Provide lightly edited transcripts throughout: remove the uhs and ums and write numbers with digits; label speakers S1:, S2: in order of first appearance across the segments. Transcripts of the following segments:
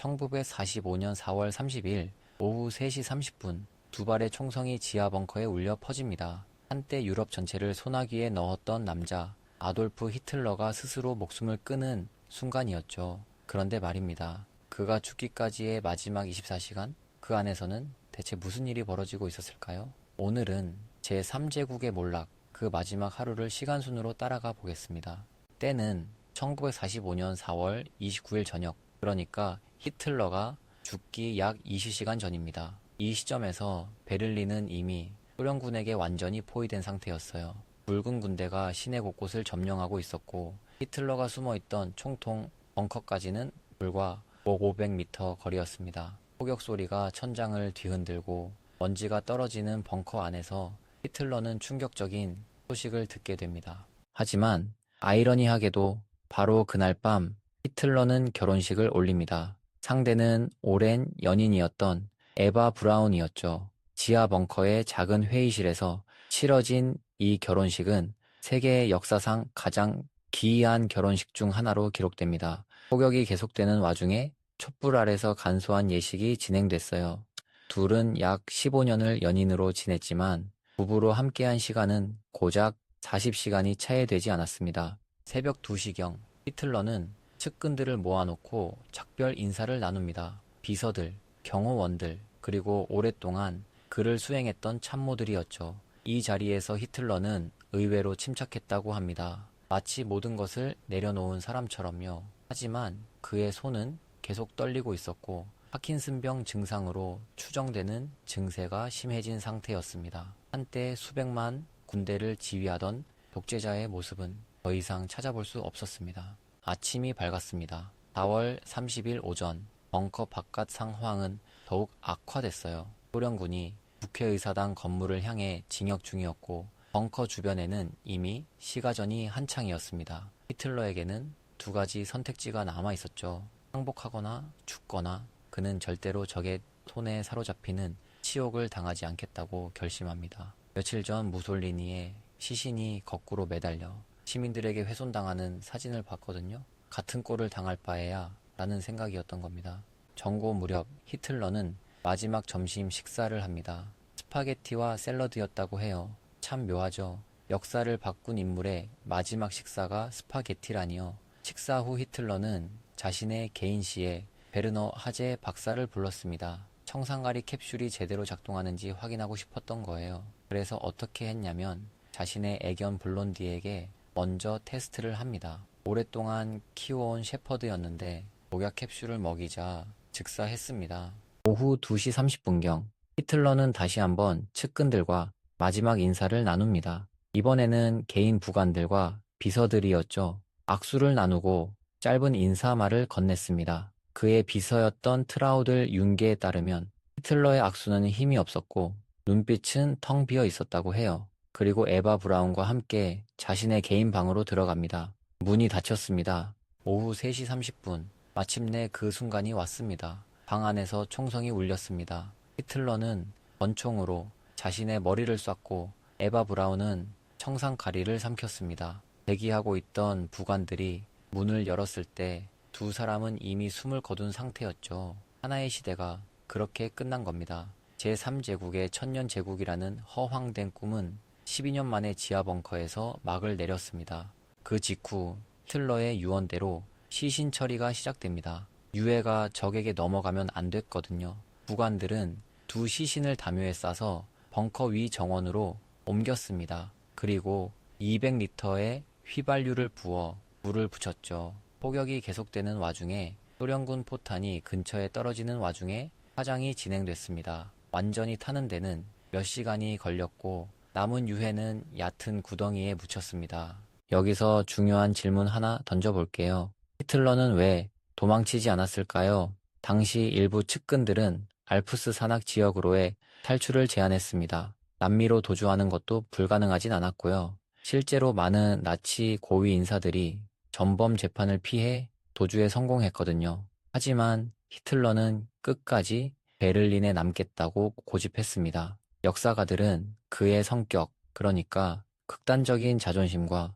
S1: 1945년 4월 30일 오후 3시 30분 두 발의 총성이 지하 벙커에 울려 퍼집니다. 한때 유럽 전체를 소나기에 넣었던 남자 아돌프 히틀러가 스스로 목숨을 끊은 순간이었죠. 그런데 말입니다. 그가 죽기까지의 마지막 24시간? 그 안에서는 대체 무슨 일이 벌어지고 있었을까요? 오늘은 제3제국의 몰락, 그 마지막 하루를 시간순으로 따라가 보겠습니다. 때는 1945년 4월 29일 저녁, 그러니까 히틀러가 죽기 약 20시간 전입니다. 이 시점에서 베를린은 이미 소련군에게 완전히 포위된 상태였어요. 붉은 군대가 시내 곳곳을 점령하고 있었고 히틀러가 숨어있던 총통 벙커까지는 불과 500m 거리였습니다. 포격 소리가 천장을 뒤흔들고 먼지가 떨어지는 벙커 안에서 히틀러는 충격적인 소식을 듣게 됩니다. 하지만 아이러니하게도 바로 그날 밤 히틀러는 결혼식을 올립니다. 상대는 오랜 연인이었던 에바 브라운이었죠. 지하 벙커의 작은 회의실에서 치러진 이 결혼식은 세계 역사상 가장 기이한 결혼식 중 하나로 기록됩니다. 폭격이 계속되는 와중에 촛불 아래서 간소한 예식이 진행됐어요. 둘은 약 15년을 연인으로 지냈지만 부부로 함께한 시간은 고작 40시간이 채 되지 않았습니다. 새벽 2시경 히틀러는 측근들을 모아놓고 작별 인사를 나눕니다. 비서들, 경호원들, 그리고 오랫동안 그를 수행했던 참모들이었죠. 이 자리에서 히틀러는 의외로 침착했다고 합니다. 마치 모든 것을 내려놓은 사람처럼요. 하지만 그의 손은 계속 떨리고 있었고 파킨슨병 증상으로 추정되는 증세가 심해진 상태였습니다. 한때 수백만 군대를 지휘하던 독재자의 모습은 더 이상 찾아볼 수 없었습니다. 아침이 밝았습니다. 4월 30일 오전 벙커 바깥 상황은 더욱 악화됐어요. 소련군이 국회의사당 건물을 향해 진격 중이었고 벙커 주변에는 이미 시가전이 한창이었습니다. 히틀러에게는 두 가지 선택지가 남아 있었죠. 항복하거나 죽거나. 그는 절대로 적의 손에 사로잡히는 치욕을 당하지 않겠다고 결심합니다. 며칠 전 무솔리니의 시신이 거꾸로 매달려 시민들에게 훼손당하는 사진을 봤거든요. 같은 꼴을 당할 바에야 라는 생각이었던 겁니다. 정고 무렵 히틀러는 마지막 점심 식사를 합니다. 스파게티와 샐러드였다고 해요. 참 묘하죠. 역사를 바꾼 인물의 마지막 식사가 스파게티라니요. 식사 후 히틀러는 자신의 개인 시에 베르너 하제 박사를 불렀습니다. 청산가리 캡슐이 제대로 작동하는지 확인하고 싶었던 거예요. 그래서 어떻게 했냐면 자신의 애견 블론디에게 먼저 테스트를 합니다. 오랫동안 키워온 셰퍼드였는데 독약 캡슐을 먹이자 즉사했습니다. 오후 2시 30분경 히틀러는 다시 한번 측근들과 마지막 인사를 나눕니다. 이번에는 개인 부관들과 비서들이었죠. 악수를 나누고 짧은 인사말을 건넸습니다. 그의 비서였던 트라우들 융게에 따르면 히틀러의 악수는 힘이 없었고 눈빛은 텅 비어 있었다고 해요. 그리고 에바 브라운과 함께 자신의 개인 방으로 들어갑니다. 문이 닫혔습니다. 오후 3시 30분 마침내 그 순간이 왔습니다. 방 안에서 총성이 울렸습니다. 히틀러는 권총으로 자신의 머리를 쐈고 에바 브라운은 청산가리를 삼켰습니다. 대기하고 있던 부관들이 문을 열었을 때 두 사람은 이미 숨을 거둔 상태였죠. 하나의 시대가 그렇게 끝난 겁니다. 제3제국의 천년제국이라는 허황된 꿈은 12년 만에 지하 벙커에서 막을 내렸습니다. 그 직후 히틀러의 유언대로 시신 처리가 시작됩니다. 유해가 적에게 넘어가면 안 됐거든요. 부관들은 두 시신을 담요에 싸서 벙커 위 정원으로 옮겼습니다. 그리고 200리터의 휘발유를 부어 불을 붙였죠. 폭격이 계속되는 와중에 소련군 포탄이 근처에 떨어지는 와중에 화장이 진행됐습니다. 완전히 타는 데는 몇 시간이 걸렸고 남은 유해는 얕은 구덩이에 묻혔습니다. 여기서 중요한 질문 하나 던져볼게요. 히틀러는 왜 도망치지 않았을까요? 당시 일부 측근들은 알프스 산악 지역으로의 탈출을 제안했습니다. 남미로 도주하는 것도 불가능하진 않았고요. 실제로 많은 나치 고위 인사들이 전범 재판을 피해 도주에 성공했거든요. 하지만 히틀러는 끝까지 베를린에 남겠다고 고집했습니다. 역사가들은 그의 성격, 그러니까 극단적인 자존심과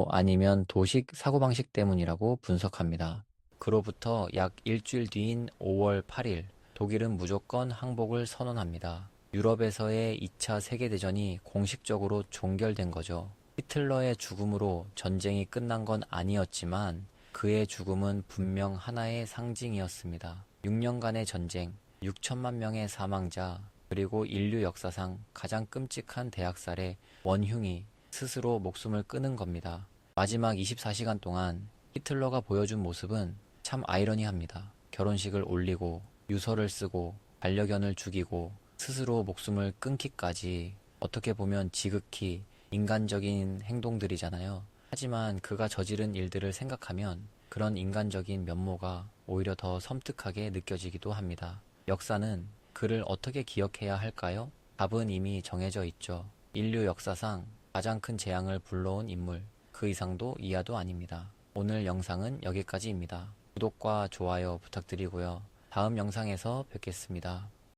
S1: 아니면 도식 사고방식 때문이라고 분석합니다. 그로부터 약 일주일 뒤인 5월 8일, 독일은 무조건 항복을 선언합니다. 유럽에서의 2차 세계대전이 공식적으로 종결된 거죠. 히틀러의 죽음으로 전쟁이 끝난 건 아니었지만 그의 죽음은 분명 하나의 상징이었습니다. 6년간의 전쟁, 6천만 명의 사망자, 그리고 인류 역사상 가장 끔찍한 대학살에 원흉이 스스로 목숨을 끊은 겁니다. 마지막 24시간 동안 히틀러가 보여준 모습은 참 아이러니합니다. 결혼식을 올리고 유서를 쓰고 반려견을 죽이고 스스로 목숨을 끊기까지 어떻게 보면 지극히 인간적인 행동들이잖아요. 하지만 그가 저지른 일들을 생각하면 그런 인간적인 면모가 오히려 더 섬뜩하게 느껴지기도 합니다. 역사는 그를 어떻게 기억해야 할까요? 답은 이미 정해져 있죠. 인류 역사상 가장 큰 재앙을 불러온 인물, 그 이상도 이하도 아닙니다. 오늘 영상은 여기까지입니다. 구독과 좋아요 부탁드리고요. 다음 영상에서 뵙겠습니다.